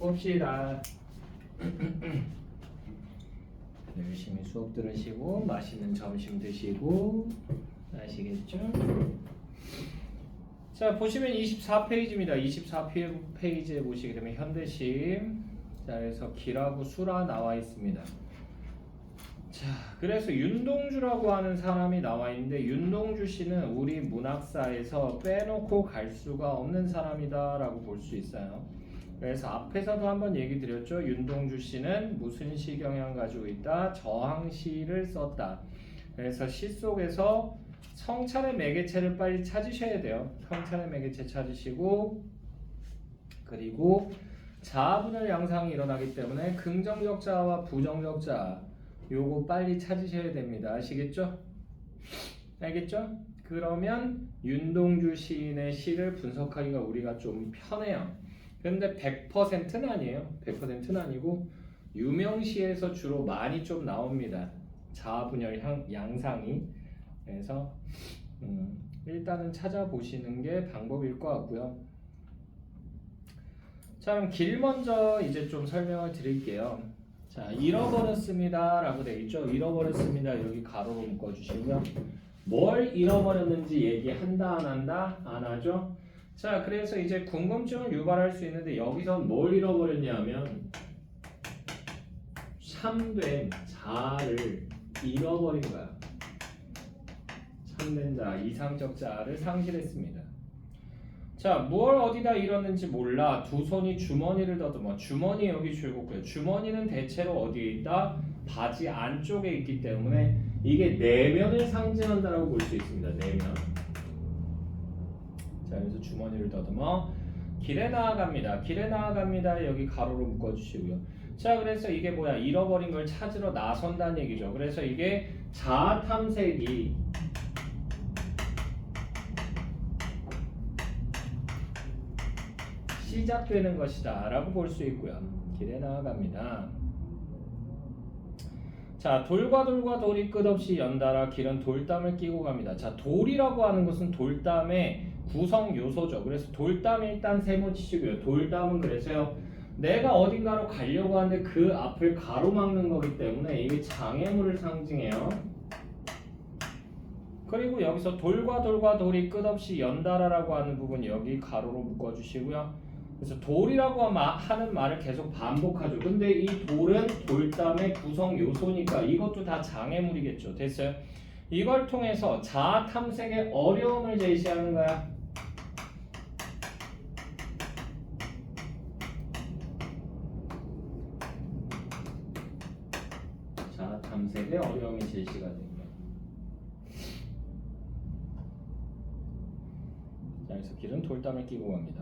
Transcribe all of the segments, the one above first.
봅시다. 열심히 수업 들으시고 맛있는 점심 드시고 아시겠죠? 자, 보시면 24페이지입니다. 24페이지에 보시게 되면 현대식. 자, 그래서 기라고 수라 나와 있습니다. 자, 그래서 윤동주라고 하는 사람이 나와 있는데, 윤동주 씨는 우리 문학사에서 빼놓고 갈 수가 없는 사람이다 라고 볼 수 있어요. 그래서 앞에서도 한번 얘기 드렸죠. 윤동주 씨는 무슨 시 경향 가지고 있다? 저항시를 썼다. 그래서 시 속에서 성찰의 매개체를 빨리 찾으셔야 돼요. 성찰의 매개체 찾으시고, 그리고 자아분열 양상이 일어나기 때문에 긍정적 자와 부정적 자 요거 빨리 찾으셔야 됩니다. 아시겠죠? 알겠죠? 그러면 윤동주 시인의 시를 분석하기가 우리가 좀 편해요. 그런데 100%는 아니에요. 100%는 아니고 유명시에서 주로 많이 좀 나옵니다. 자아분열 양상이. 그래서 일단은 찾아보시는 게 방법일 것 같고요. 자, 그럼 길 먼저 이제 좀 설명을 드릴게요. 자, 잃어버렸습니다 라고 되어 있죠. 잃어버렸습니다. 여기 가로로 묶어주시고요. 뭘 잃어버렸는지 얘기한다 안 한다? 안 하죠. 자, 그래서 이제 궁금증을 유발할 수 있는데 여기선 뭘 잃어버렸냐면 참된 자아를 잃어버린 거야. 참된 자, 이상적 자아를 상실했습니다. 자, 무얼 어디다 잃었는지 몰라. 두 손이 주머니를 더듬어. 주머니 여기 줄굼고요. 주머니는 대체로 어디에 있다? 바지 안쪽에 있기 때문에 이게 내면을 상징한다라고 볼 수 있습니다. 내면. 자, 그래서 주머니를 더듬어. 길에 나아갑니다. 길에 나아갑니다. 여기 가로로 묶어주시고요. 자, 그래서 이게 뭐야? 잃어버린 걸 찾으러 나선다는 얘기죠. 그래서 이게 자아 탐색이 시작되는 것이다 라고 볼 수 있고요. 길에 나아갑니다. 자, 돌과 돌과 돌이 끝없이 연달아 길은 돌담을 끼고 갑니다. 자, 돌이라고 하는 것은 돌담의 구성 요소죠. 그래서 돌담 일단 세모치시고요. 돌담은 그래서요, 내가 어딘가로 가려고 하는데 그 앞을 가로막는 거기 때문에 이게 장애물을 상징해요. 그리고 여기서 돌과 돌과 돌이 끝없이 연달아라고 하는 부분 여기 가로로 묶어주시고요. 그래서 돌이라고 하는 말을 계속 반복하죠. 근데 이 돌은 돌담의 구성 요소니까 이것도 다 장애물이겠죠. 됐어요? 이걸 통해서 자아 탐색의 어려움을 제시하는 거야. 자아 탐색의 어려움이 제시가 됩니다. 자, 그래서 길은 돌담을 끼고 갑니다.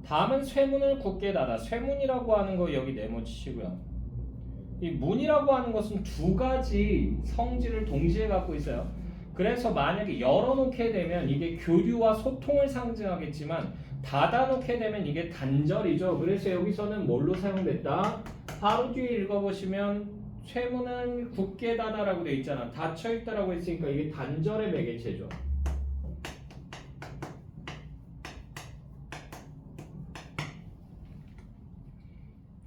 다음은 쇠문을 굳게 닫아. 쇠문이라고 하는 거 여기 네모치시고요. 이 문이라고 하는 것은 두 가지 성질을 동시에 갖고 있어요. 그래서 만약에 열어놓게 되면 이게 교류와 소통을 상징하겠지만 닫아놓게 되면 이게 단절이죠. 그래서 여기서는 뭘로 사용됐다? 바로 뒤에 읽어보시면 쇠문은 굳게 닫아라고 되어 있잖아. 닫혀있다라고 했으니까 이게 단절의 매개체죠.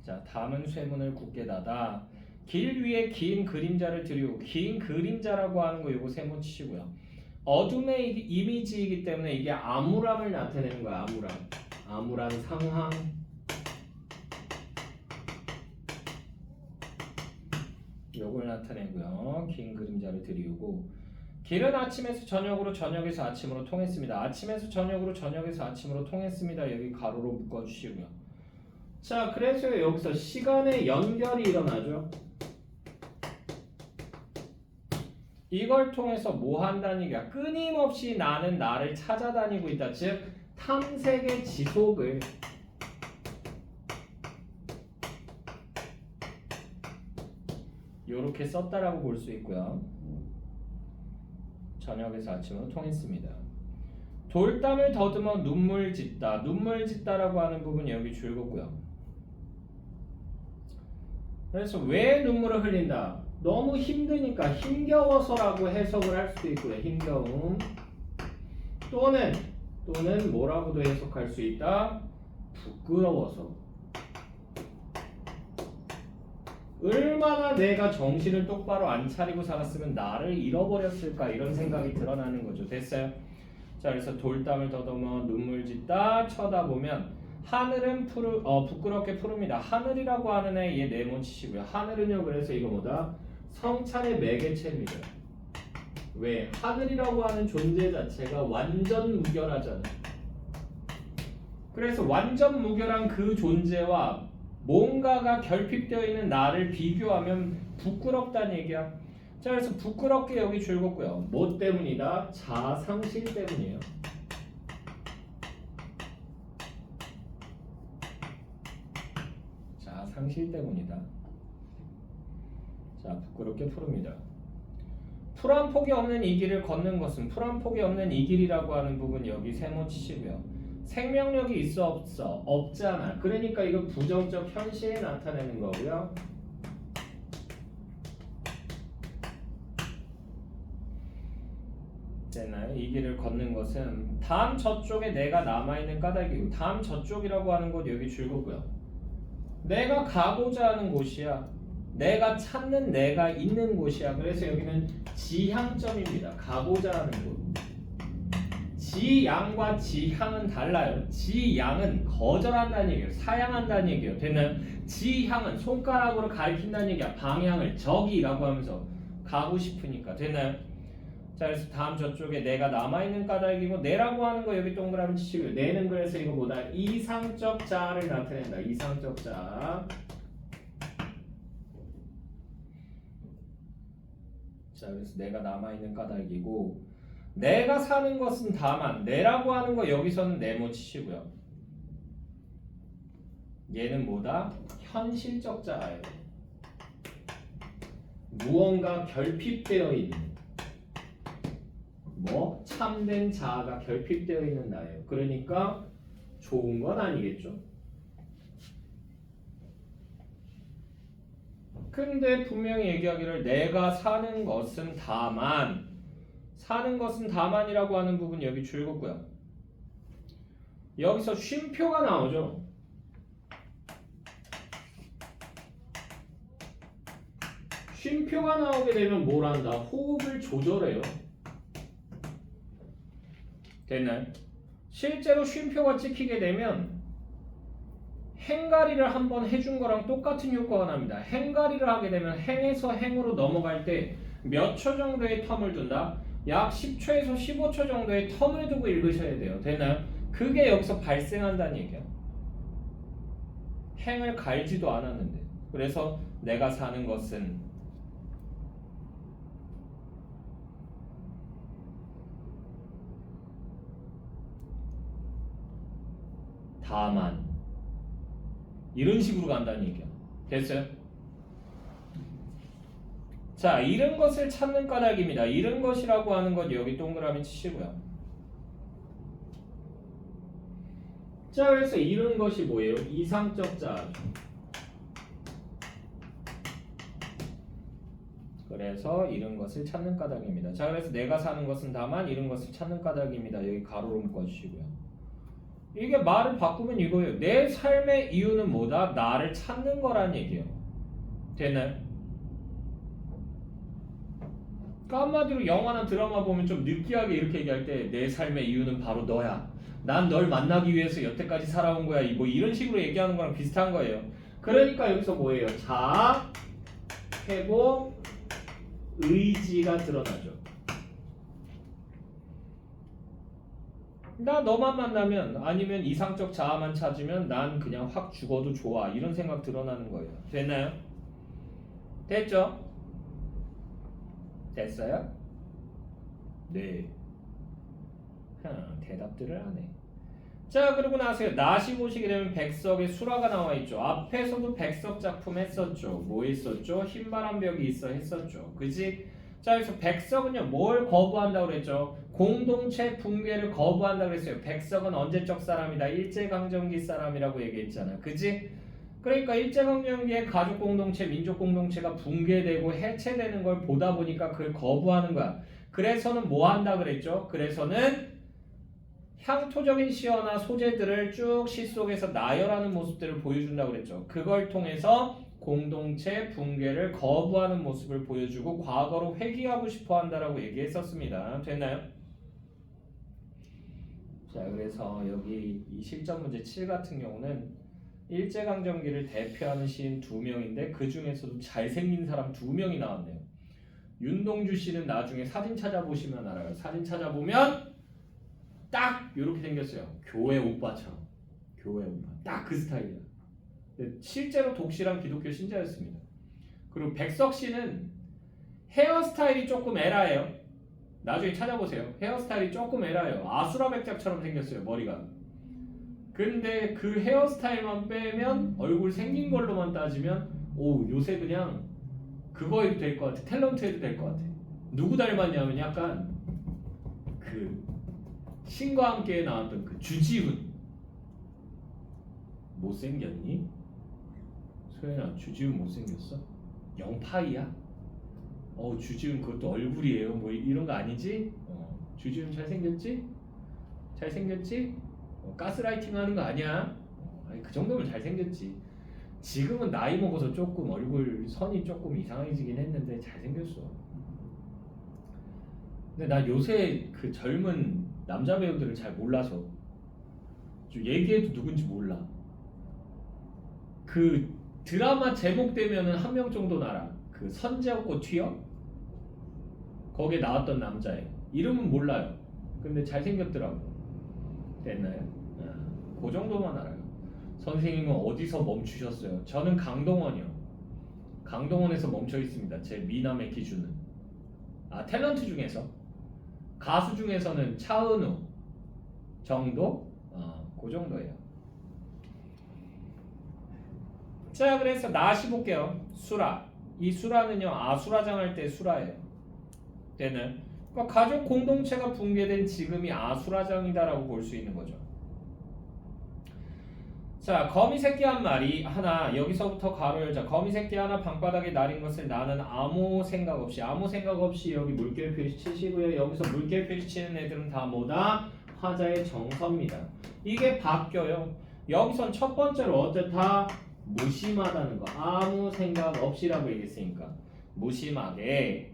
자, 다음은 쇠문을 굳게 닫아. 길 위에 긴 그림자를 들이고. 긴 그림자라고 하는 거 이거 세모치시고요. 어둠의 이미지이기 때문에 이게 암울함을 나타내는 거야. 암울함. 암울한 상황. 요걸 나타내고요. 긴 그림자를 들이우고. 길은 아침에서 저녁으로, 저녁에서 아침으로 통했습니다. 아침에서 저녁으로, 저녁에서 아침으로 통했습니다. 여기 가로로 묶어주시고요. 자, 그래서 여기서 시간의 연결이 일어나죠. 이걸 통해서 뭐 한다는 얘기야? 끊임없이 나는 나를 찾아다니고 있다. 즉, 탐색의 지속을 이렇게 썼다라고 볼 수 있고요. 저녁에서 아침으로 통했습니다. 돌담을 더듬어 눈물 짓다. 눈물 짓다라고 하는 부분이 여기 줄굼고요. 그래서 왜 눈물을 흘린다? 너무 힘드니까 힘겨워서라고 해석을 할 수도 있고요. 힘겨움. 또는 뭐라고도 해석할 수 있다? 부끄러워서. 얼마나 내가 정신을 똑바로 안 차리고 살았으면 나를 잃어버렸을까 이런 생각이 드러나는 거죠. 됐어요? 자, 그래서 돌담을 더듬어 눈물 짓다 쳐다보면 하늘은 부끄럽게 푸릅니다. 하늘이라고 하는 애 얘 네모 치시고요. 하늘은요 그래서 이거 뭐다? 성찬의 매개체입니다. 왜? 하늘이라고 하는 존재 자체가 완전 무결하잖아. 그래서 완전 무결한 그 존재와 뭔가가 결핍되어 있는 나를 비교하면 부끄럽다는 얘기야. 자, 그래서 부끄럽게 여기 줄었고요. 뭐 때문이다? 자상실 때문이에요. 자상실 때문이다. 자, 부끄럽게 푸릅니다. 풀 한 폭이 없는 이 길을 걷는 것은 풀 한 폭이 없는 이 길이라고 하는 부분 여기 세모 치시고요. 생명력이 있어 없어? 없잖아. 그러니까 이거 부정적 현실에 나타내는 거고요. 됐나요? 이 길을 걷는 것은 다음 저쪽에 내가 남아있는 까닭이고 다음 저쪽이라고 하는 곳 여기 줄거고요. 내가 가고자 하는 곳이야. 내가 찾는 내가 있는 곳이야. 그래서 여기는 지향점입니다. 가고자 하는 곳. 지양과 지향은 달라요. 지양은 거절한다는 얘기예요. 사양한다는 얘기예요. 됐나요? 지향은 손가락으로 가리킨다는 얘기야. 방향을 저기라고 하면서 가고 싶으니까. 됐나요? 자, 그래서 다음 저쪽에 내가 남아있는 까닭이고 내라고 하는 거 여기 동그라미 치시고요. 내는 그래서 이거 뭐다? 이상적 자를 나타낸다. 이상적 자. 자, 그래서 내가 남아있는 까닭이고 내가 사는 것은 다만 내라고 하는 거 여기서는 네모 치시고요. 얘는 뭐다? 현실적 자예요. 무언가 결핍되어 있는 뭐 참된 자아가 결핍되어 있는 나예요. 그러니까 좋은 건 아니겠죠. 근데 분명히 얘기하기를 내가 사는 것은 다만 사는 것은 다만이라고 하는 부분 여기 줄거고요. 여기서 쉼표가 나오죠. 쉼표가 나오게 되면 뭘 한다? 호흡을 조절해요. 됐나요? 실제로 쉼표가 찍히게 되면 행가리를 한번 해준 거랑 똑같은 효과가 납니다. 행가리를 하게 되면 행에서 행으로 넘어갈 때 몇 초 정도의 텀을 둔다? 약 10초에서 15초 정도의 텀을 두고 읽으셔야 돼요. 됐나요? 그게 여기서 발생한다는 얘기야. 행을 갈지도 않았는데. 그래서 내가 사는 것은 다만 이런 식으로 간다는 얘기야. 됐어요? 자, 잃은 것을 찾는 까닭입니다. 잃은 것이라고 하는 것 여기 동그라미 치시고요. 자, 그래서 잃은 것이 뭐예요? 이상적 자아죠. 그래서 잃은 것을 찾는 까닭입니다. 자, 그래서 내가 사는 것은 다만 잃은 것을 찾는 까닭입니다. 여기 가로로 묶어주시고요. 이게 말을 바꾸면 이거예요. 내 삶의 이유는 뭐다? 나를 찾는 거란 얘기예요. 되나요? 그러니까 한마디로 영화나 드라마 보면 좀 느끼하게 이렇게 얘기할 때 내 삶의 이유는 바로 너야. 난 널 만나기 위해서 여태까지 살아온 거야. 뭐 이런 식으로 얘기하는 거랑 비슷한 거예요. 그러니까 여기서 뭐예요? 자아, 회복, 의지가 드러나죠. 나 너만 만나면 아니면 이상적 자아만 찾으면 난 그냥 확 죽어도 좋아. 이런 생각 드러나는 거예요. 됐나요? 됐죠? 됐어요? 네. 대답들을 안 해. 자, 그러고 나서요. 낫이 보시게 되면 백석에 수라가 나와 있죠. 앞에서도 백석 작품 했었죠. 뭐 했었죠? 흰바람 벽이 있어 했었죠. 그지? 자, 그래서 백석은요. 뭘 거부한다고 그랬죠? 공동체 붕괴를 거부한다고 그랬어요. 백석은 언제적 사람이다? 일제강점기 사람이라고 얘기했잖아. 그지? 그러니까 일제강점기에 가족 공동체, 민족 공동체가 붕괴되고 해체되는 걸 보다 보니까 그걸 거부하는 거야. 그래서는 뭐 한다 그랬죠? 그래서는 향토적인 시어나 소재들을 쭉 시 속에서 나열하는 모습들을 보여준다고 그랬죠. 그걸 통해서 공동체 붕괴를 거부하는 모습을 보여주고 과거로 회귀하고 싶어 한다라고 얘기했었습니다. 됐나요? 자, 그래서 여기 이 실전 문제 7 같은 경우는 일제강점기를 대표하는 시인 2명인데 그 중에서도 잘생긴 사람 2명이 나왔네요. 윤동주 씨는 나중에 사진 찾아보시면 알아요. 사진 찾아보면 딱 이렇게 생겼어요. 교회 오빠처럼. 교회 오빠. 딱 그 스타일이야. 실제로 독실한 기독교 신자였습니다. 그리고 백석 씨는 헤어스타일이 조금 에라예요. 나중에 찾아보세요. 헤어스타일이 조금 에라예요. 아수라 백작처럼 생겼어요. 머리가. 근데 그 헤어스타일만 빼면 얼굴 생긴 걸로만 따지면 오 요새 그냥 그거 해도 될 것 같아. 탤런트 해도 될 것 같아. 누구 닮았냐면 약간 그 신과 함께 나왔던 그 주지훈. 못생겼니? 소연아 주지훈 못생겼어? 영파이야? 주지훈 그것도 얼굴이에요. 뭐 이런 거 아니지? 주지훈 잘생겼지? 잘생겼지? 가스라이팅 하는 거 아니야? 아니, 그 정도면 잘생겼지. 지금은 나이 먹어서 조금 얼굴 선이 조금 이상해지긴 했는데 잘생겼어. 근데 나 요새 그 젊은 남자 배우들을 잘 몰라서 좀 얘기해도 누군지 몰라. 그 드라마 제목 되면은 한 명 정도는 알아. 그 선지하고 튀어? 거기에 나왔던 남자애 이름은 몰라요. 근데 잘생겼더라고. 됐나요? 그 정도만 알아요. 선생님은 어디서 멈추셨어요? 저는 강동원이요. 강동원에서 멈춰 있습니다. 제 미남의 기준은. 탤런트 중에서 가수 중에서는 차은우 정도? 그 정도예요. 자, 그래서 다시 볼게요. 수라. 이 수라는요, 아수라장 할 때 수라예요. 때는 그러니까 가족 공동체가 붕괴된 지금이 아수라장이다라고 볼 수 있는 거죠. 자, 거미 새끼 한 마리 하나 여기서부터 가로 열자. 거미 새끼 하나 방바닥에 날인 것을 나는 아무 생각 없이 여기 물결 표시 치시고요. 여기서 물결 표시 치는 애들은 다 뭐다? 화자의 정서입니다. 이게 바뀌어요. 여기선 첫 번째로 어쨌다 무심하다는 거. 아무 생각 없이라고 얘기했으니까 무심하게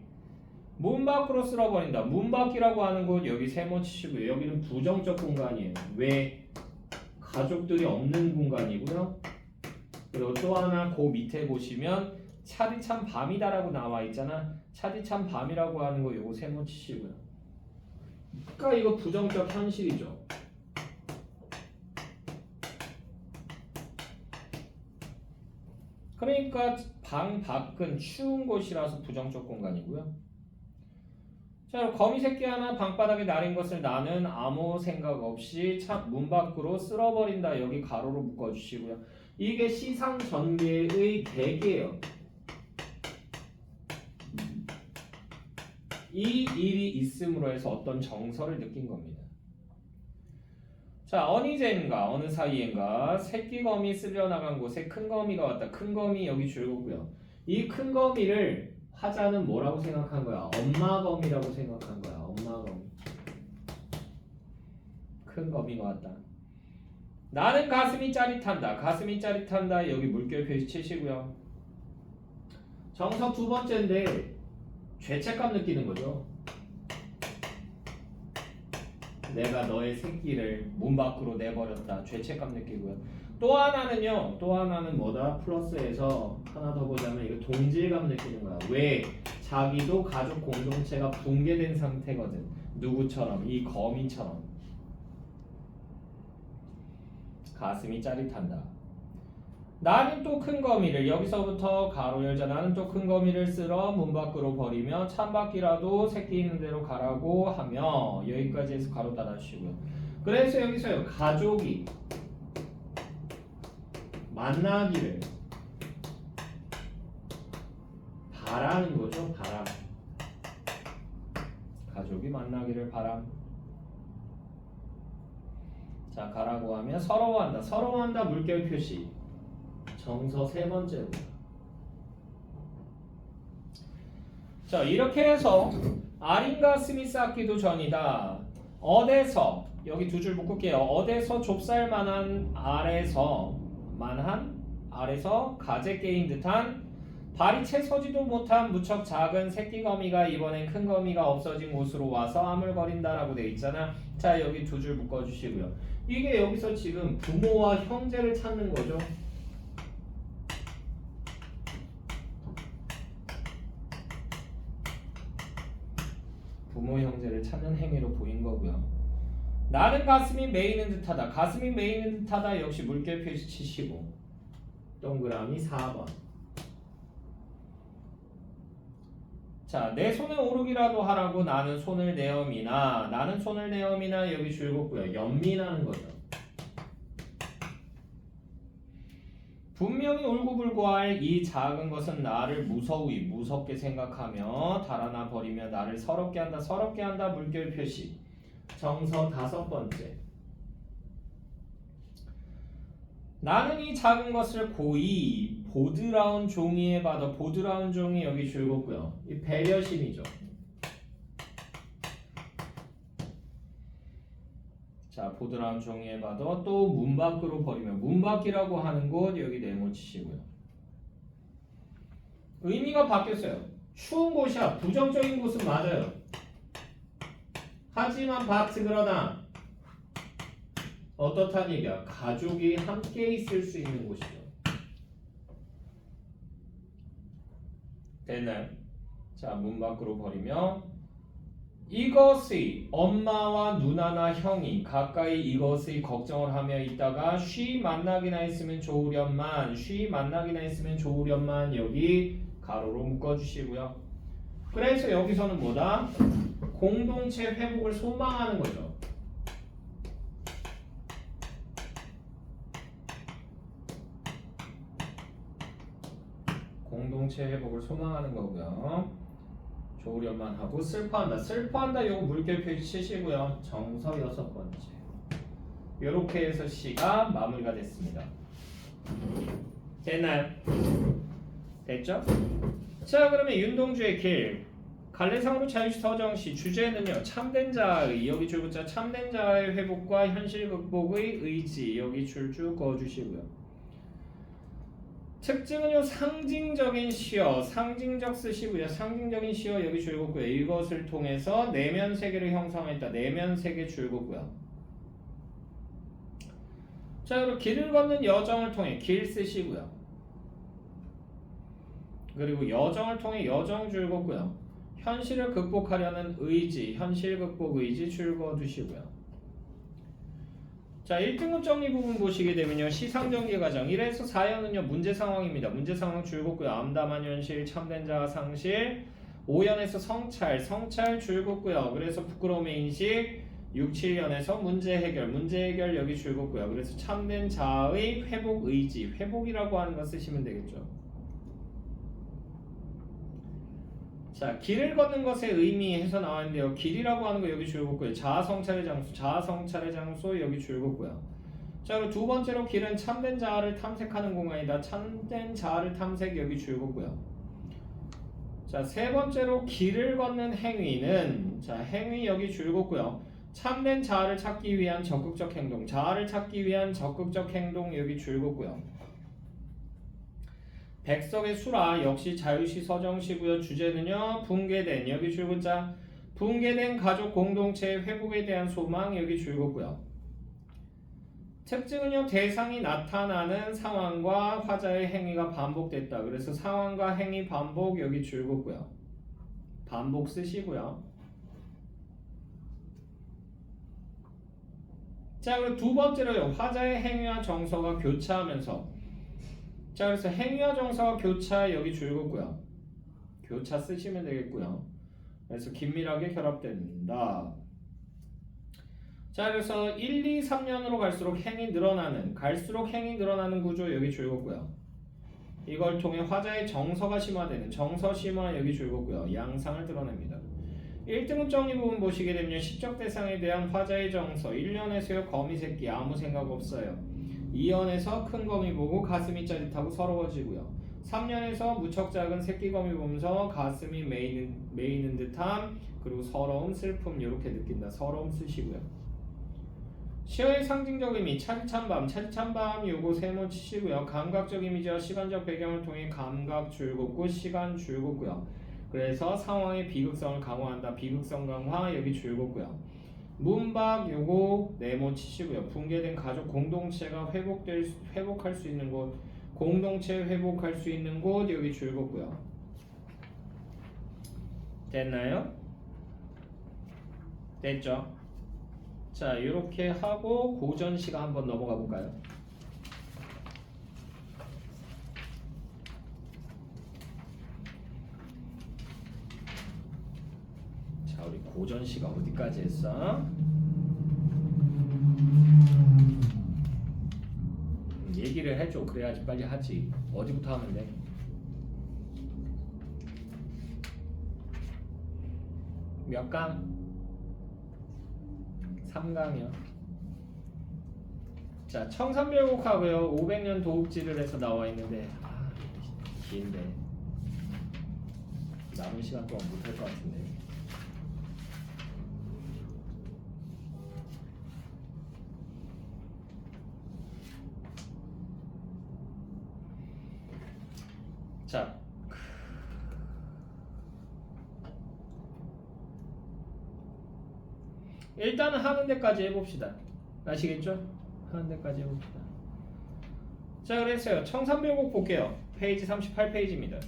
문 밖으로 쓸어버린다. 문 밖이라고 하는 곳 여기 세모 치시고요. 여기는 부정적 공간이에요. 왜? 가족들이 없는 공간이고요. 그리고 또 하나 그 밑에 보시면 차디찬 밤이다라고 나와 있잖아. 차디찬 밤이라고 하는 거 요거 세모 치시고요. 그러니까 이거 부정적 현실이죠. 그러니까 방 밖은 추운 곳이라서 부정적 공간이고요. 자, 거미 새끼 하나 방바닥에 날인 것을 나는 아무 생각 없이 문 밖으로 쓸어버린다. 여기 가로로 묶어주시고요. 이게 시상 전개의 계기예요. 이 일이 있음으로 해서 어떤 정서를 느낀 겁니다. 자, 어느제인가 어느 사이엔가 새끼 거미 쓸려나간 곳에 큰 거미가 왔다. 큰 거미 여기 줄거고요. 이 큰 거미를 화자는 뭐라고 생각한 거야? 엄마 거미라고 생각한 거야. 엄마 거미. 큰 거미가 왔다. 나는 가슴이 짜릿한다. 가슴이 짜릿한다. 여기 물결 표시 치시고요. 정서 두 번째인데 죄책감 느끼는 거죠. 내가 너의 새끼를 문 밖으로 내버렸다. 죄책감 느끼고요. 또 하나는 뭐다? 플러스에서 하나 더 보자면 이거 동질감 느끼는 거야. 왜? 자기도 가족 공동체가 붕괴된 상태거든. 누구처럼? 이 거미처럼. 가슴이 짜릿한다. 나는 또 큰 거미를 여기서부터 가로 열자. 나는 또 큰 거미를 쓸어 문 밖으로 버리며 찬바퀴라도 새끼 있는 대로 가라고 하며 여기까지 해서 가로 닫아주시고요. 그래서 여기서요 가족이 만나기를 바라는 거죠. 바람. 가족이 만나기를 바람. 자, 가라고 하면 서러워한다. 서러워한다 물결 표시. 정서 세 번째로. 자, 이렇게 해서 아린과 스미스 악기도 전이다. 어디서 여기 두 줄 묶을게요. 어디서 좁쌀만한 알에서 만한 아래서 가재 깨인 듯한 발이 채 서지도 못한 무척 작은 새끼 거미가 이번엔 큰 거미가 없어진 곳으로 와서 아물거린다라고 돼 있잖아. 자, 여기 두 줄 묶어주시고요. 이게 여기서 지금 부모와 형제를 찾는 거죠. 부모 형제를 찾는 행위로 보인 거고요. 나는 가슴이 메이는 듯하다. 가슴이 메이는 듯하다 역시 물결 표시 치시고 동그라미 4번. 자, 내 손에 오르기라도 하라고 나는 손을 내어미나. 나는 손을 내어미나 여기 줄긋고요. 연민하는 거죠. 분명히 울고불고할 이 작은 것은 나를 무섭게 생각하며 달아나 버리며 나를 서럽게 한다 물결 표시. 정서 5번째. 나는 이 작은 것을 고이 보드라운 종이에 받아. 보드라운 종이 여기 줄긋고요. 이 배려심이죠. 자, 보드라운 종이에 받아 또 문 밖으로 버리며. 문 밖이라고 하는 곳 여기 네모 치시고요. 의미가 바뀌었어요. 추운 곳이야. 부정적인 곳은 맞아요. 하지만 그러나 어떻다는 얘기야? 가족이 함께 있을 수 있는 곳이죠. 됐나요? 자, 문 밖으로 버리며 이것의 엄마와 누나나 형이 가까이 이것의 걱정을 하며 있다가 쉬 만나기나 했으면 좋으련만. 쉬 만나기나 했으면 좋으련만 여기 가로로 묶어주시고요. 그래서 여기서는 뭐다? 공동체 회복을 소망하는 거죠. 공동체 회복을 소망하는 거고요. 좋으련만 하고 슬퍼한다 요거 물결 표시 치시고요. 정서 6번째. 요렇게 해서 시가 마무리가 됐습니다. 됐나요? 됐죠? 자, 그러면 윤동주의 길 갈래상으로 자유시 서정시. 주제는요 참된 자의, 여기 줄긋자 참된 자의 회복과 현실 극복의 의지 여기 줄줄 그어주시고요. 특징은요 상징적인 시어, 상징적 쓰시고요. 상징적인 시어 여기 줄긋고요. 이것을 통해서 내면 세계를 형성했다. 내면 세계 줄긋고요. 자, 그리고 길을 걷는 여정을 통해 길 쓰시고요. 그리고 여정을 통해 여정 줄긋고요. 현실을 극복하려는 의지, 현실 극복 의지 줄긋어 두시고요. 자, 1등급 정리 부분 보시게 되면요. 시상정리 과정 1에서 4연은요. 문제 상황입니다. 문제 상황 줄긋고요. 암담한 현실, 참된 자 상실. 5연에서 성찰 줄긋고요. 그래서 부끄러움의 인식. 6, 7연에서 문제 해결 여기 줄긋고요. 그래서 참된 자의 회복 의지, 회복이라고 하는 거 쓰시면 되겠죠. 자, 길을 걷는 것의 의미에서 나왔는데요. 길이라고 하는 거 여기 줄긋고요. 자아성찰의 장소 여기 줄긋고요. 자, 그리고 두 번째로 길은 참된 자아를 탐색하는 공간이다. 참된 자아를 탐색 여기 줄긋고요. 자, 세 번째로 길을 걷는 행위는 행위 여기 줄긋고요. 참된 자아를 찾기 위한 적극적 행동, 자아를 찾기 위한 적극적 행동 여기 줄긋고요. 백석의 수라 역시 자유시 서정시고요. 주제는요 붕괴된 여기 줄긋자 붕괴된 가족 공동체의 회복에 대한 소망 여기 줄긋고요. 특징은요 대상이 나타나는 상황과 화자의 행위가 반복됐다. 그래서 상황과 행위 반복 여기 줄긋고요. 반복 쓰시고요. 자, 그리고 두 번째로요 화자의 행위와 정서가 교차하면서. 자, 그래서 행위와 정서와 교차 여기 줄긋고요. 교차 쓰시면 되겠고요. 그래서 긴밀하게 결합된다. 자, 그래서 1, 2, 3년으로 갈수록 행이 늘어나는 구조 여기 줄긋고요. 이걸 통해 화자의 정서가 심화되는 정서 심화 여기 줄긋고요. 양상을 드러냅니다. 1등급 정리 부분 보시게 되면 시적 대상에 대한 화자의 정서. 1년에서요 거미 새끼 아무 생각 없어요. 2년에서 큰 거미 보고 가슴이 짜릿하고 서러워지고요. 3년에서 무척 작은 새끼 거미 보면서 가슴이 메이는 듯함 그리고 서러움 슬픔 이렇게 느낀다. 서러움 쓰시고요. 시어의 상징적 의미 차디찬밤 요거 세모 치시고요. 감각적 이미지와 시간적 배경을 통해 감각 줄곧고 시간 줄곧고요. 그래서 상황의 비극성을 강화한다. 비극성 강화 여기 줄곧고요. 문박 요거 네모 치시고요. 붕괴된 가족 공동체가 회복할 수 있는 곳, 공동체 회복할 수 있는 곳 여기 줄곧고요. 됐나요? 됐죠? 자, 이렇게 하고 고전시가 한번 넘어가 볼까요? 자, 우리 고전시가 어디까지 했어? 얘기를 해줘. 그래야지 빨리 하지. 어디부터 하면 돼? 몇 강? 3강이요. 자, 청산별곡하고요. 500년 도읍지를 해서 나와 있는데 긴데 남은 시간 동안 못할 것 같은데. 자, 일단은 하는 데까지 해봅시다. 아시겠죠? 하는 데까지 해봅시다. 자, 그랬어요. 청산별곡 볼게요. 페이지 38페이지입니다.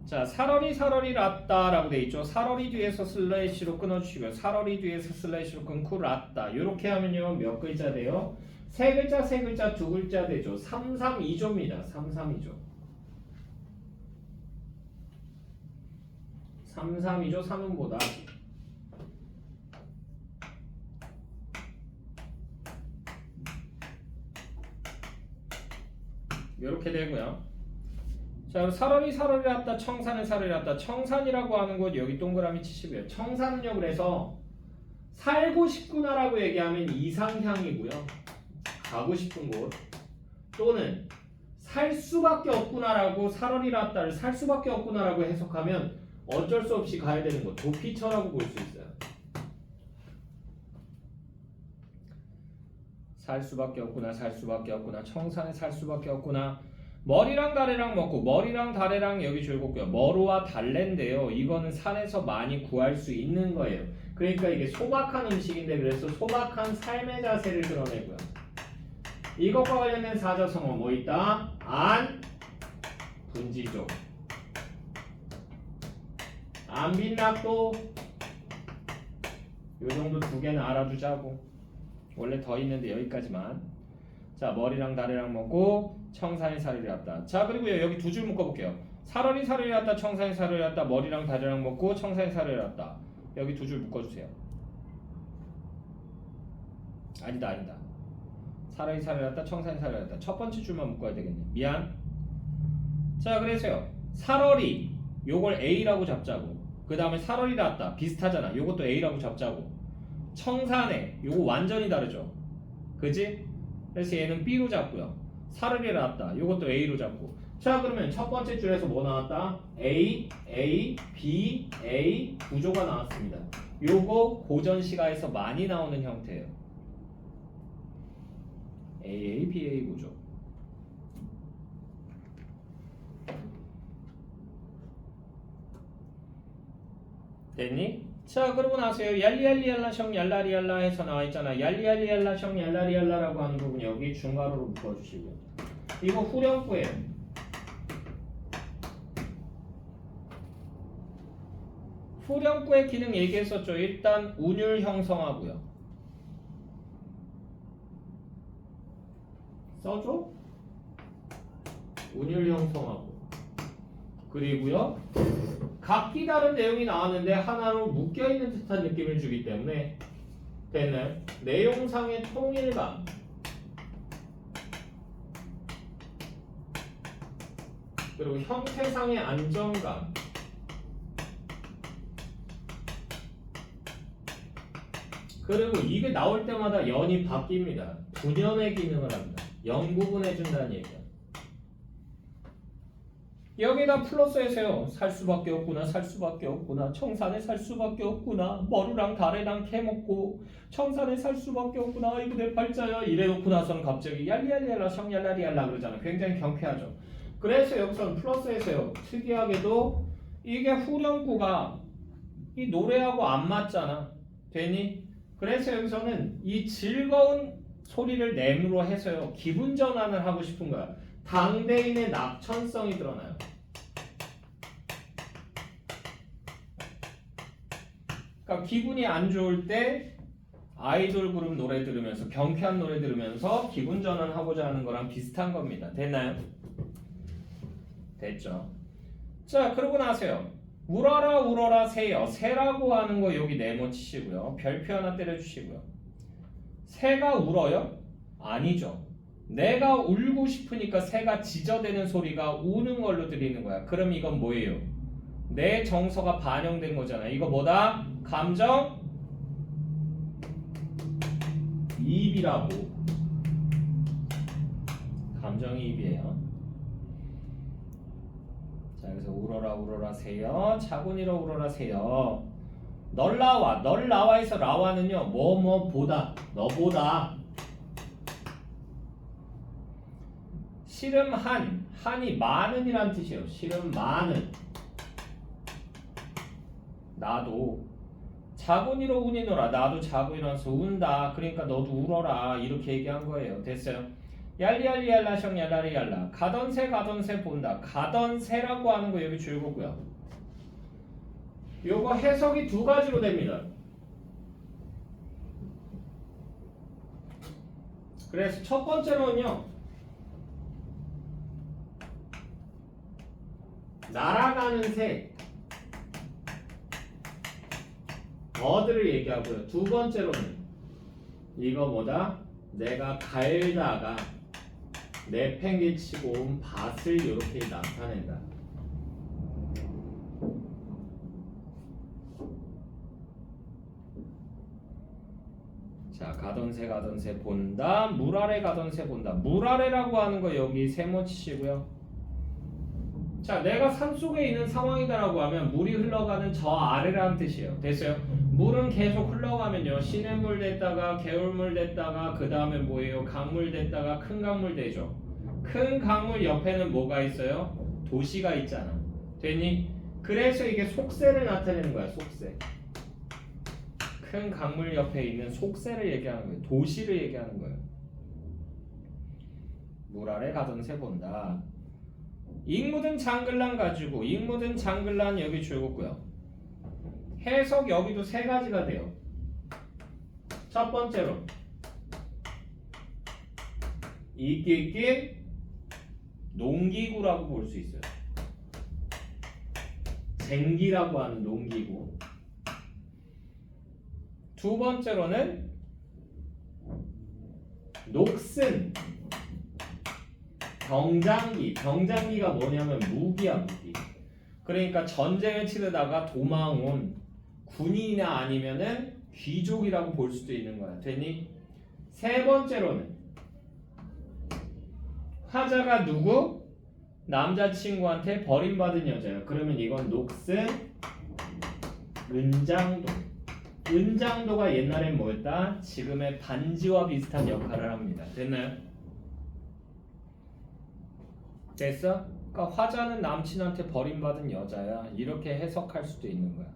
자, 살얼이 랐다 라고 돼 있죠. 살얼이 뒤에서 슬래시로 끊어주시고요. 살얼이 뒤에서 슬래시로 끊고 랐다. 요렇게 하면요 몇 글자 돼요? 세 글자 두 글자 되죠. 332조입니다. 332조 332조 산문보다 이렇게 되고요. 자, 살얼이 랐다. 청산은 살얼이 랐다. 청산이라고 하는 곳 여기 동그라미 치시고요. 청산은요 그래서 살고 싶구나라고 얘기하면 이상향이고요. 가고 싶은 곳 또는 살 수밖에 없구나라고 살얼이 랐다를 살 수밖에 없구나라고 해석하면 어쩔 수 없이 가야 되는 곳 도피처라고 볼 수 있어요. 살 수밖에 없구나, 살 수밖에 없구나, 청산에 살 수밖에 없구나. 머리랑 다래랑 먹고 머리랑 다래랑 여기 줄곧고요. 머루와 달래인데요. 이거는 산에서 많이 구할 수 있는 거예요. 그러니까 이게 소박한 음식인데 그래서 소박한 삶의 자세를 드러내고요. 이것과 관련된 사자성어 뭐 있다? 안, 분지조, 안빈낙도 요 정도 두 개는 알아두자고. 원래 더 있는데 여기까지만. 자, 머리랑 다리랑 먹고 청산이 살이 랐다. 자, 그리고요 여기 두 줄 묶어볼게요. 살얼이 살이 랐다. 청산이 살이 랐다. 머리랑 다리랑 먹고 청산이 살이 랐다. 여기 두 줄 묶어주세요. 아니다. 살얼이 살이 랐다. 청산이 살이 랐다. 첫 번째 줄만 묶어야 되겠네. 미안. 자, 그래서요 살얼이 요걸 A라고 잡자고. 그 다음에 살얼이 랐다. 비슷하잖아. 요것도 A라고 잡자고. 청산에 요거 완전히 다르죠. 그지? 그래서 얘는 B로 잡고요. 살얼이 랐다. 요것도 A로 잡고. 자, 그러면 첫 번째 줄에서 뭐 나왔다? A, B, A 구조가 나왔습니다. 요거 고전시가에서 많이 나오는 형태예요. A, B, A 구조. 됐니? 자, 그러고 나서요 얄리얄리얄라셩 얄라리얄라 해서 나와있잖아. 얄리얄리얄라셩 얄라리얄라라고 하는 부분 여기 중괄호로 묶어주시고요. 이거 후렴구예요. 후렴구의 기능 얘기했었죠. 일단 운율 형성하고요. 써줘? 운율 형성하고. 그리고요 각기 다른 내용이 나왔는데 하나로 묶여있는 듯한 느낌을 주기 때문에 됐나요? 내용상의 통일감, 그리고 형태상의 안정감, 그리고 이게 나올 때마다 연이 바뀝니다. 분연의 기능을 합니다. 연구분해준다는 얘기야. 여기다 플러스해서요. 살 수밖에 없구나, 살 수밖에 없구나. 청산에 살 수밖에 없구나. 머루랑 가래랑 캐먹고 청산에 살 수밖에 없구나. 아이고 내 팔자야. 이래놓고 나서는 갑자기 얄리얄리얄라 샹얄라리얄라 그러잖아. 굉장히 경쾌하죠. 그래서 여기서는 플러스해서요. 특이하게도 이게 후렴구가 이 노래하고 안 맞잖아. 되니? 그래서 여기서는 이 즐거운 소리를 내므로 해서요. 기분 전환을 하고 싶은 거야. 당대인의 낙천성이 드러나요. 그러니까 기분이 안 좋을 때 아이돌 그룹 노래 들으면서 경쾌한 노래 들으면서 기분 전환하고자 하는 거랑 비슷한 겁니다. 됐나요? 됐죠? 자, 그러고 나서요. 울어라 울어라 새여. 새라고 하는 거 여기 네모 치시고요. 별표 하나 때려주시고요. 새가 울어요? 아니죠. 내가 울고 싶으니까 새가 짖어대는 소리가 우는 걸로 들리는 거야. 그럼 이건 뭐예요? 내 정서가 반영된 거잖아. 이거 뭐다? 감정 이입이라고. 감정이입이에요. 자, 그래서 울어라 울어라 새여. 차분히로 울어라 새여. 널 나와. 널 나와에서 라와는요. 뭐 보다. 너보다. 시름한. 한이 많은이란 뜻이에요. 시름 많은. 나도 자고니로 운이노라. 나도 자고 일어나서 운다. 그러니까 너도 울어라. 이렇게 얘기한 거예요. 됐어요? 얄리얄리얄라 샹얄라리얄라. 가던 새 본다. 가던 새라고 하는 거 여기 줄거고요. 요거 해석이 두 가지로 됩니다. 그래서 첫 번째로는요. 날아가는 새 어들을 얘기하고요. 두 번째로는 이거 뭐다? 내가 갈다가 내팽개치고 온 밭을 이렇게 나타낸다. 자, 가던 새 본다. 물 아래 가던 새 본다. 물 아래라고 하는 거 여기 세모 치시고요. 자, 내가 산속에 있는 상황이다라고 하면 물이 흘러가는 저 아래라는 뜻이에요. 됐어요? 물은 계속 흘러가면요. 시냇물 됐다가 개울물 됐다가 그 다음에 뭐예요? 강물 됐다가 큰 강물 되죠. 큰 강물 옆에는 뭐가 있어요? 도시가 있잖아. 됐니? 그래서 이게 속세를 나타내는 거야. 속세. 큰 강물 옆에 있는 속세를 얘기하는 거예요. 도시를 얘기하는 거예요. 물 아래 가던 새 본다. 잉 묻은 장글란 가지고 잉 묻은 장글란 여기 줄었고요. 해석 여기도 세 가지가 돼요. 첫 번째로 이끼낀 농기구라고 볼 수 있어요. 쟁기라고 하는 농기구. 두 번째로는 녹슨 병장기가 뭐냐면 무기야, 무기. 그러니까 전쟁을 치르다가 도망온 군인이나 아니면은 귀족이라고 볼 수도 있는 거야. 되니? 세 번째로는 화자가 누구? 남자친구한테 버림받은 여자야. 그러면 이건 녹슨 은장도. 은장도가 옛날엔 뭐였다? 지금의 반지와 비슷한 역할을 합니다. 됐나요? 됐어? 그러니까 화자는 남친한테 버림받은 여자야. 이렇게 해석할 수도 있는 거야.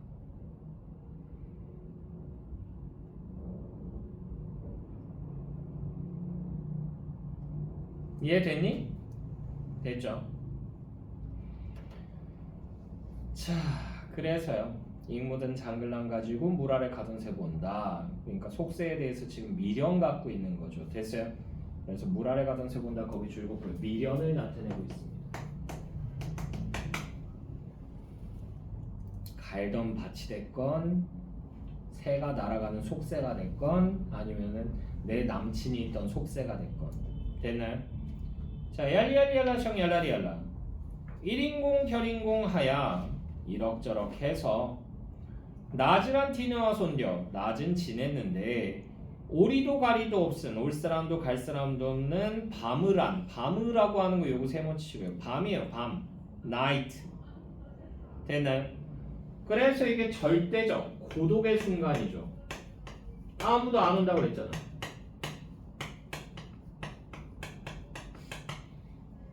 이해됐니? 됐죠? 자, 그래서요. 잉 묻은 장글란 가지고 물 아래 가던 새 본다. 그러니까 속세에 대해서 지금 미련 갖고 있는 거죠. 됐어요? 그래서 물 아래 가던 새 본다. 거기 줄고 미련을 나타내고 있습니다. 갈던 밭이 됐건 새가 날아가는 속새가 됐건 아니면은 내 남친이 있던 속새가 됐건. 됐나요? 자, 얄리얄리얄라 샹얄라리얄라. 1인공 결인공 하야 이럭저럭 해서 낮이란 티느와 손녀. 낮은 지냈는데 오리도 가리도 없은, 올 사람도 갈 사람도 없는 밤을한. 밤이라고 하는 거 요거 세모 치고요. 밤이에요. 밤. night. 됐나요? 그래서 이게 절대적 고독의 순간이죠. 아무도 안 온다고 그랬잖아.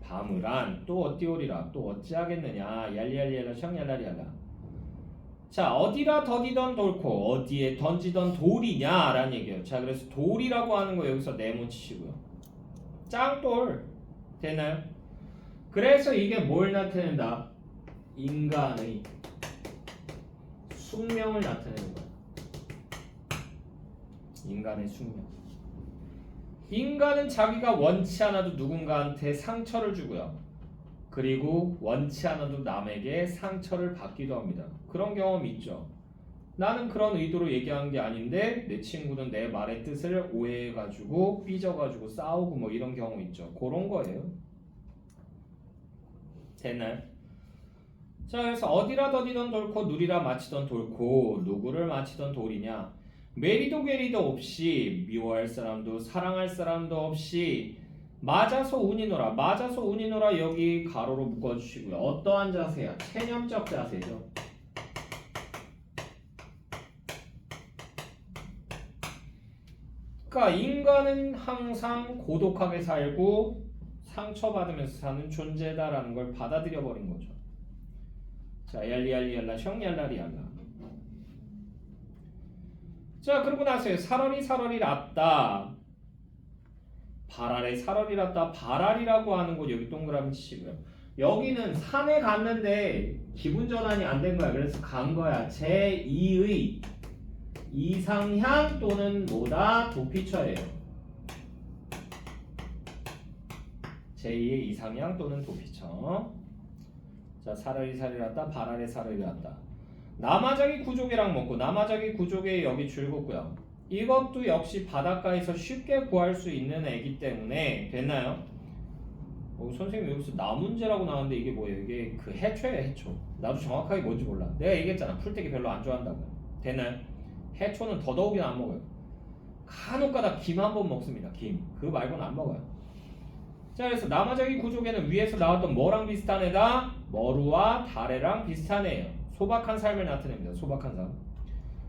밤을안 또 어디 오리라 또 어찌하겠느냐 얄리얄리얄라 샹얄라리얄라. 자, 어디라 더디던 돌고 어디에 던지던 돌이냐 라는 얘기예요. 자, 그래서 돌이라고 하는 거 여기서 네모치시고요. 짱돌. 되나요? 그래서 이게 뭘 나타낸다? 인간의 숙명을 나타내는 거야. 인간의 숙명. 인간은 자기가 원치 않아도 누군가한테 상처를 주고요. 그리고 원치 않아도 남에게 상처를 받기도 합니다. 그런 경험이 있죠. 나는 그런 의도로 얘기한 게 아닌데 내 친구는 내 말의 뜻을 오해해가지고 삐져가지고 싸우고 뭐 이런 경우 있죠. 그런 거예요. 됐나요? 자, 그래서 어디라 더디던 돌고 누리라 마치던 돌고 누구를 마치던 돌이냐? 메리도 괴리도 없이 미워할 사람도 사랑할 사람도 없이 맞아서 운이노라. 맞아서 운이노라 여기 가로로 묶어주시고요. 어떠한 자세야? 체념적 자세죠. 그러니까 인간은 항상 고독하게 살고 상처받으면서 사는 존재다라는 걸 받아들여 버린 거죠. 자, 얄리얄리얄라 셩얄라리얄라. 자, 그러고 나서요. 사러리 랐다. 발아래 사러리 랐다. 발알이라고 하는 곳 여기 동그라미 치시고요. 여기는 산에 갔는데 기분 전환이 안 된 거야. 그래서 간 거야. 제2의 이상향 또는 뭐다? 도피처예요. 제2의 이상향 또는 도피처. 자, 사러리 랐다. 발아래 사러리 랐다. 남아자기 구조개랑 먹고 남아자기 구조개 여기 줄긋고요. 이것도 역시 바닷가에서 쉽게 구할 수 있는 애기 때문에 됐나요? 선생님 여기서 나문제라고 나왔는데 이게 뭐예요? 이게 그 해초예요. 해초. 나도 정확하게 뭔지 몰라. 내가 얘기했잖아. 풀떼기 별로 안 좋아한다고. 됐나요? 해초는 더더욱이나 안 먹어요. 간혹가다 김 한 번 먹습니다. 김. 그거 말고는 안 먹어요. 자, 그래서 남아자기 구조개는 위에서 나왔던 뭐랑 비슷한 애다? 머루와 다래랑 비슷한 애예요. 소박한 삶을 나타냅니다. 소박한 삶.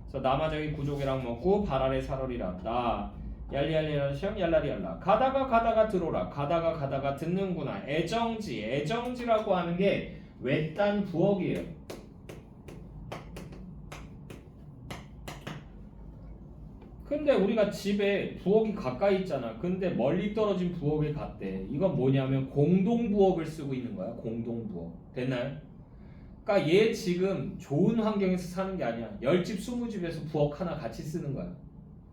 그래서 남아자기 구조개랑 먹고 발아래 사러리 랐다. 얄리얄리얄라 셩 얄라리얄라. 가다가 들어라. 가다가 듣는구나. 애정지라고 하는 게 외딴 부엌이에요. 근데 우리가 집에 부엌이 가까이 있잖아. 근데 멀리 떨어진 부엌에 갔대. 이건 뭐냐면 공동부엌을 쓰고 있는 거야. 공동부엌. 됐나요? 그러니까 얘 지금 좋은 환경에서 사는 게 아니야. 10집 20집에서 부엌 하나 같이 쓰는 거야.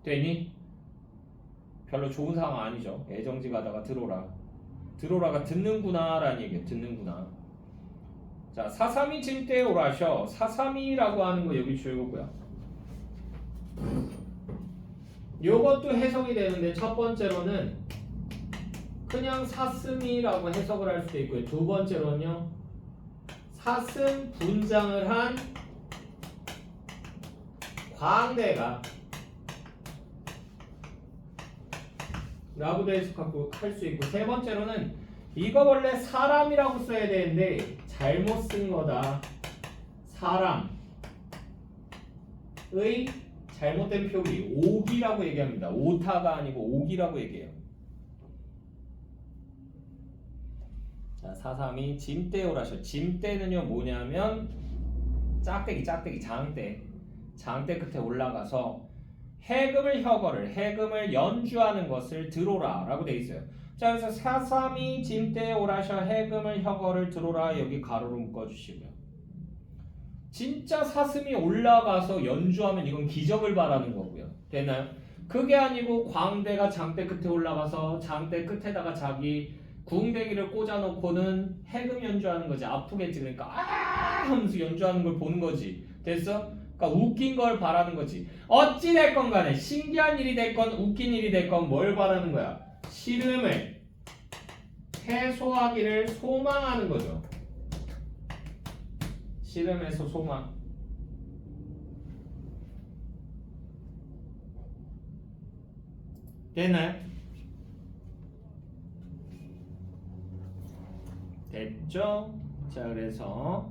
되니? 별로 좋은 상황 아니죠. 애정지 가다가 들어라가 듣는구나 라는 얘기예요. 듣는구나. 자, 사삼이 짐대에 오라셔. 사삼이라고 하는 거 여기 줄거고요. 요것도 해석이 되는데 첫 번째로는 그냥 사슴이라고 해석을 할 수도 있고요. 두 번째로는요. 사슴 분장을 한 광대가 라고도 해석할 수 있고, 세 번째로는 이거 원래 사람이라고 써야 되는데 잘못 쓴 거다. 사람의 잘못된 표기 옥이라고 얘기합니다. 오타가 아니고 옥이라고 얘기해요. 자, 사삼이 짐대에 오라셔. 짐대는요 뭐냐면 짝대기 장대 끝에 올라가서 해금을 연주하는 것을 들어라 라고 돼 있어요. 자, 그래서 사삼이 짐대에 오라셔 해금을 혀거를 들어라 여기 가로로 묶어주시고요. 진짜 사슴이 올라가서 연주하면 이건 기적을 바라는 거고요. 됐나요? 그게 아니고 광대가 장대 끝에 올라가서 장대 끝에다가 자기 궁대기를 꽂아놓고는 해금 연주하는 거지. 아프겠지. 그러니까 아 하면서 연주하는 걸 보는 거지. 됐어? 그러니까 웃긴 걸 바라는 거지. 어찌 됐건 간에 신기한 일이 됐건 웃긴 일이 됐건 뭘 바라는 거야? 시름을 해소하기를 소망하는 거죠. 시름에서 소망. 됐나요? 됐죠? 자 그래서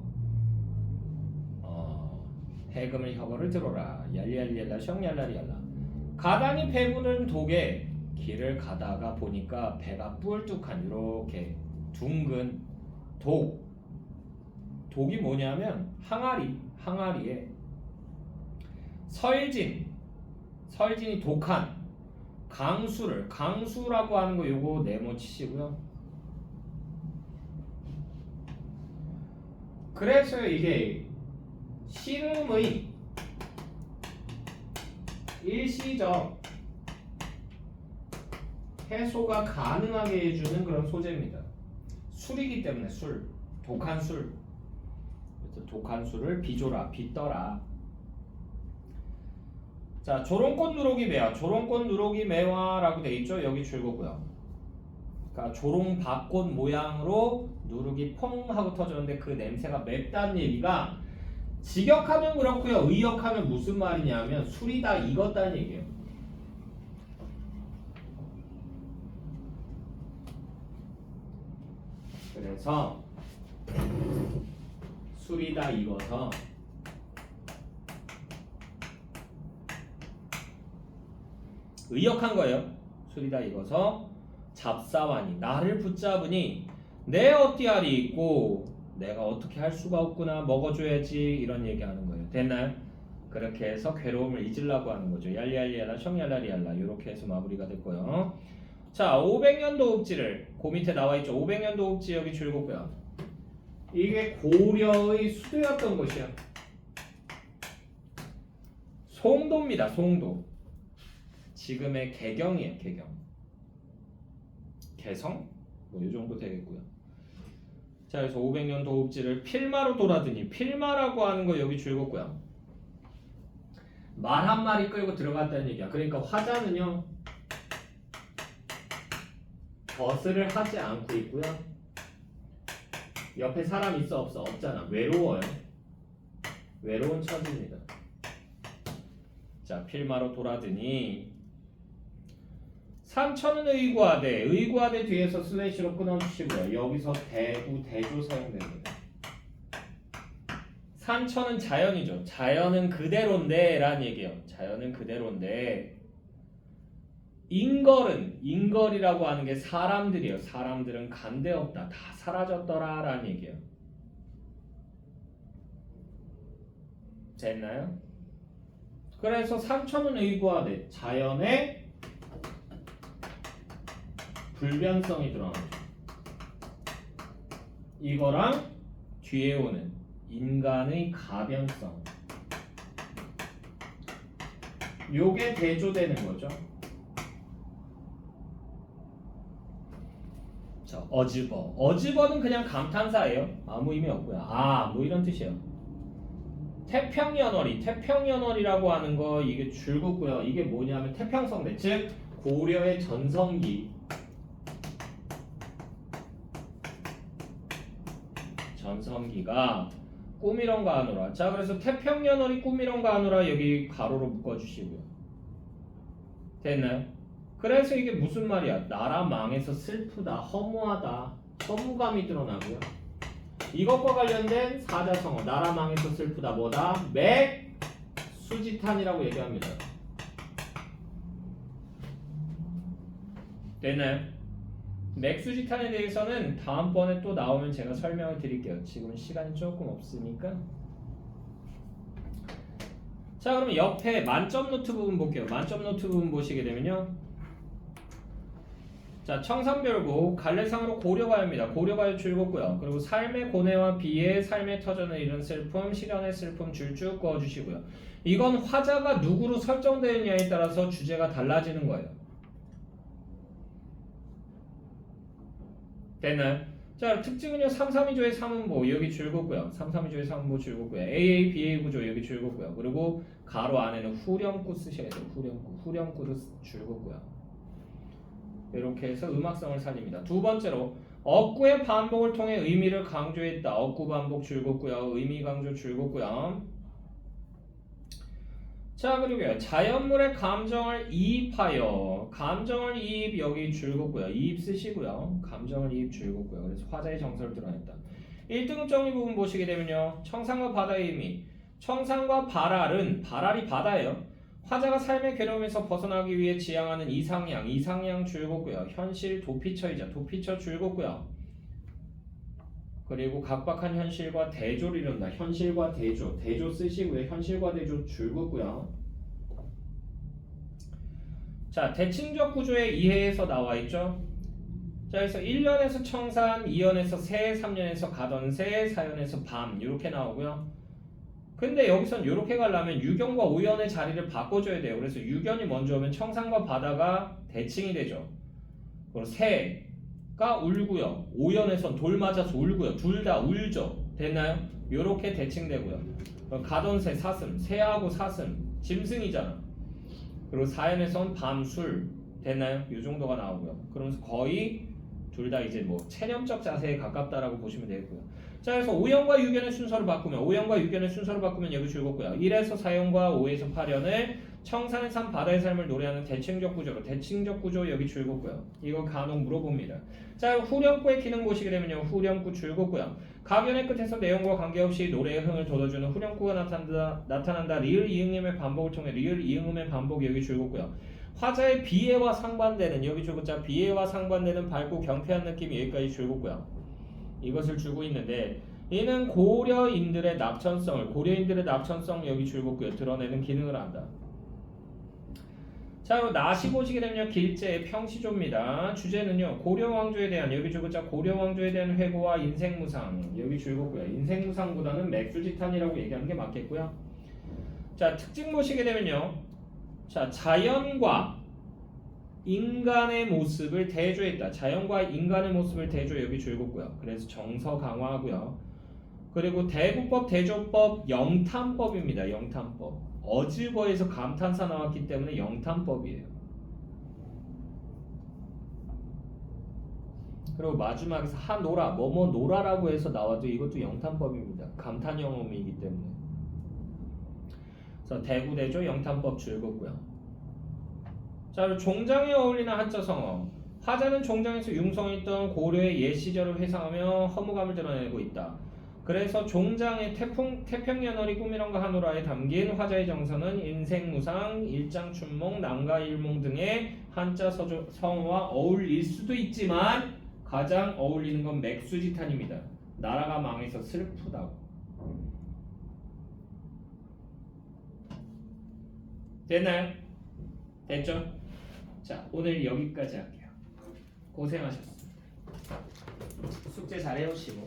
해금을 혀거를 들어라 얄리얄리얄라 숑얄라리얄라 가다니 배부른 독에 길을 가다가 보니까 배가 뿔뚝한 이렇게 둥근 독이 뭐냐면 항아리에 설진이 독한 강수라고 하는 거 요거 네모 치시고요. 그래서 이게 시름의 일시적 해소가 가능하게 해주는 그런 소재입니다. 술이기 때문에 독한 술. 그래서 독한 술을 빚더라. 자, 조롱꽃 누룩이 매화라고 돼 있죠. 여기 줄거고요. 그러니까 조롱밭꽃 모양으로 누룩이 퐁 하고 터졌는데 그 냄새가 맵다는 얘기가 직역하면 그렇고요. 의역하면 무슨 말이냐면 술이 다 익었다는 얘기예요. 그래서 술이 다 익어서 의역한 거예요. 술이 다 익어서 잡사와니 나를 붙잡으니 내 어띠알이 있고 내가 어떻게 할 수가 없구나 먹어줘야지 이런 얘기하는 거예요. 됐나요? 그렇게 해서 괴로움을 잊으려고 하는 거죠. 얄리얄리얄라 숑얄라리얄라 이렇게 해서 마무리가 됐고요. 자 500년도 읍지를 그 밑에 나와있죠. 500년도 읍지 여기 줄거고요. 이게 고려의 수도였던 곳이야. 송도입니다. 송도. 지금의 개경이에요. 개성? 뭐 이 정도 되겠고요. 자 그래서 500년 도읍지를 필마로 돌아드니 필마라고 하는 거 여기 줄거고요. 말 한 마리 끌고 들어갔다는 얘기야. 그러니까 화자는요 거스를 하지 않고 있고요. 옆에 사람 있어 없어? 없잖아. 외로워요. 외로운 처지입니다. 자 필마로 돌아드니 삼천은 의구하되 뒤에서 슬래시로 끊어주시고요. 여기서 대조 사용됩니다. 산천은 자연이죠. 자연은 그대로인데 라는 얘기예요. 자연은 그대로인데 인걸이라고 하는 게 사람들이에요. 사람들은 간데없다. 다 사라졌더라 라는 얘기예요. 됐나요? 그래서 삼천은 의구하되 자연의 불변성이 드러나죠. 이거랑 뒤에 오는 인간의 가변성 요게 대조되는 거죠. 자, 어즈버는 그냥 감탄사예요. 아무 의미 없고요. 뭐 이런 뜻이에요. 태평연월이라고 하는 거 이게 줄거고요. 이게 뭐냐면 태평성대 즉 고려의 전성기가 꾸미런가 하노라. 자 그래서 태평연월이 꾸미런가 하노라 여기 가로로 묶어주시고요. 됐나요? 그래서 이게 무슨 말이야? 나라 망해서 슬프다, 허무하다, 허무감이 드러나고요. 이것과 관련된 사자성어 나라 망해서 슬프다 뭐다? 맥수지탄이라고 얘기합니다. 됐나요? 맥수지탄에 대해서는 다음번에 또 나오면 제가 설명을 드릴게요. 지금 시간이 조금 없으니까. 자 그러면 옆에 만점 노트 부분 볼게요. 만점 노트 부분 보시게 되면요. 자 청산별고 갈래상으로 고려가요입니다. 고려가요 줄거고요. 그리고 삶의 고뇌와 비애 삶의 터전을 이룬 슬픔 시련의 슬픔 줄 쭉 그어주시고요. 이건 화자가 누구로 설정되느냐에 따라서 주제가 달라지는 거예요. 됐나요? 자 특징은요 332조의 3음보 여기 줄거고요. 332조의 3음보 줄거고요. AA, BA 구조 여기 줄거고요. 그리고 가로 안에는 후렴구 쓰셔야 돼요. 후렴구도 줄거고요. 이렇게 해서 음악성을 살립니다. 두 번째로 억구의 반복을 통해 의미를 강조했다. 억구 반복 줄거고요. 의미 강조 줄거고요. 자 그리고요 자연물의 감정을 이입하여 감정을 이입 여기 줄거고요. 이입 쓰시고요. 감정을 이입 줄거고요. 그래서 화자의 정서를 드러냈다. 1등급 정리 부분 보시게 되면요. 청산과 바다의 의미. 청산과 발알은 발알이 바다예요. 화자가 삶의 괴로움에서 벗어나기 위해 지향하는 이상향 줄굼고요. 현실 도피처이자 도피처 줄굼고요. 그리고 각박한 현실과 대조를 이룬다. 현실과 대조 쓰시고요. 현실과 대조 줄굼고요. 자, 대칭적 구조의 이해에서 나와 있죠. 자, 그래서 1년에서 청산, 2년에서 새, 3년에서 가던새, 4년에서 밤 이렇게 나오고요. 근데 여기선 이렇게 가려면 유견과 오연의 자리를 바꿔줘야 돼요. 그래서 유견이 먼저 오면 청산과 바다가 대칭이 되죠. 그리고 새가 울고요. 오연에선 돌 맞아서 울고요. 둘 다 울죠. 됐나요? 이렇게 대칭되고요. 가던새 사슴, 새하고 사슴, 짐승이잖아. 그리고 4연에선 밤술 됐나요? 이 정도가 나오고요. 그러면서 거의 둘 다 이제 뭐 체념적 자세에 가깝다라고 보시면 되겠고요. 자, 그래서 5연과 6연의 순서를 바꾸면 5연과 6연의 순서를 바꾸면 여기 줄굼고요. 1에서 4연과 5에서 8연을 청산의 삶, 바다의 삶을 노래하는 대칭적 구조로 대칭적 구조 여기 줄굼고요. 이거 간혹 물어봅니다. 자, 후렴구의 기능 보시게 되면요. 후렴구 줄굼고요. 가변의 끝에서 내용과 관계없이 노래의 흥을 돋워주는 후렴구가 나타난다. 리을 이응음의 반복을 통해 리을 이응음의 반복 여기 줄굼고요. 화자의 비애와 상반되는 여기 줄굼자 비애와 상반되는 밝고 경쾌한 느낌이 여기까지 줄굼고요. 이것을 주고 있는데 이는 고려인들의 낙천성 여기 줄굼고요. 드러내는 기능을 한다. 자, 그럼 나시 보시게 되면 길제의 평시조입니다. 주제는요. 고려왕조에 대한 여기 줄굼자 고려왕조에 대한 회고와 인생무상 여기 줄굼고요. 인생무상보다는 맥수지탄이라고 얘기하는 게 맞겠고요. 자, 특징 보시게 되면요. 자, 자연과 인간의 모습을 대조했다. 자연과 인간의 모습을 대조 여기 줄굼고요. 그래서 정서 강화하고요. 그리고 대구법, 대조법, 영탄법입니다. 영탄법. 어즈거에서 감탄사 나왔기 때문에 영탄법이에요. 그리고 마지막에서 하노라, 뭐뭐 노라라고 해서 나와도 이것도 영탄법입니다. 감탄 영음이기 때문에. 그래서 대구, 대조, 영탄법 줄굼고요. 자, 종장에 어울리는 한자 성어. 화자는 종장에서 융성했던 고려의 옛 시절을 회상하며 허무감을 드러내고 있다. 그래서 종장의 태평연월이 꿈이란가 하노라에 담긴 화자의 정서는 인생무상, 일장춘몽, 남가일몽 등의 한자 성어와 어울릴 수도 있지만 가장 어울리는 건 맥수지탄입니다. 나라가 망해서 슬프다고. 됐나요? 됐죠? 자, 오늘 여기까지 할게요. 고생하셨습니다. 숙제 잘 해오시고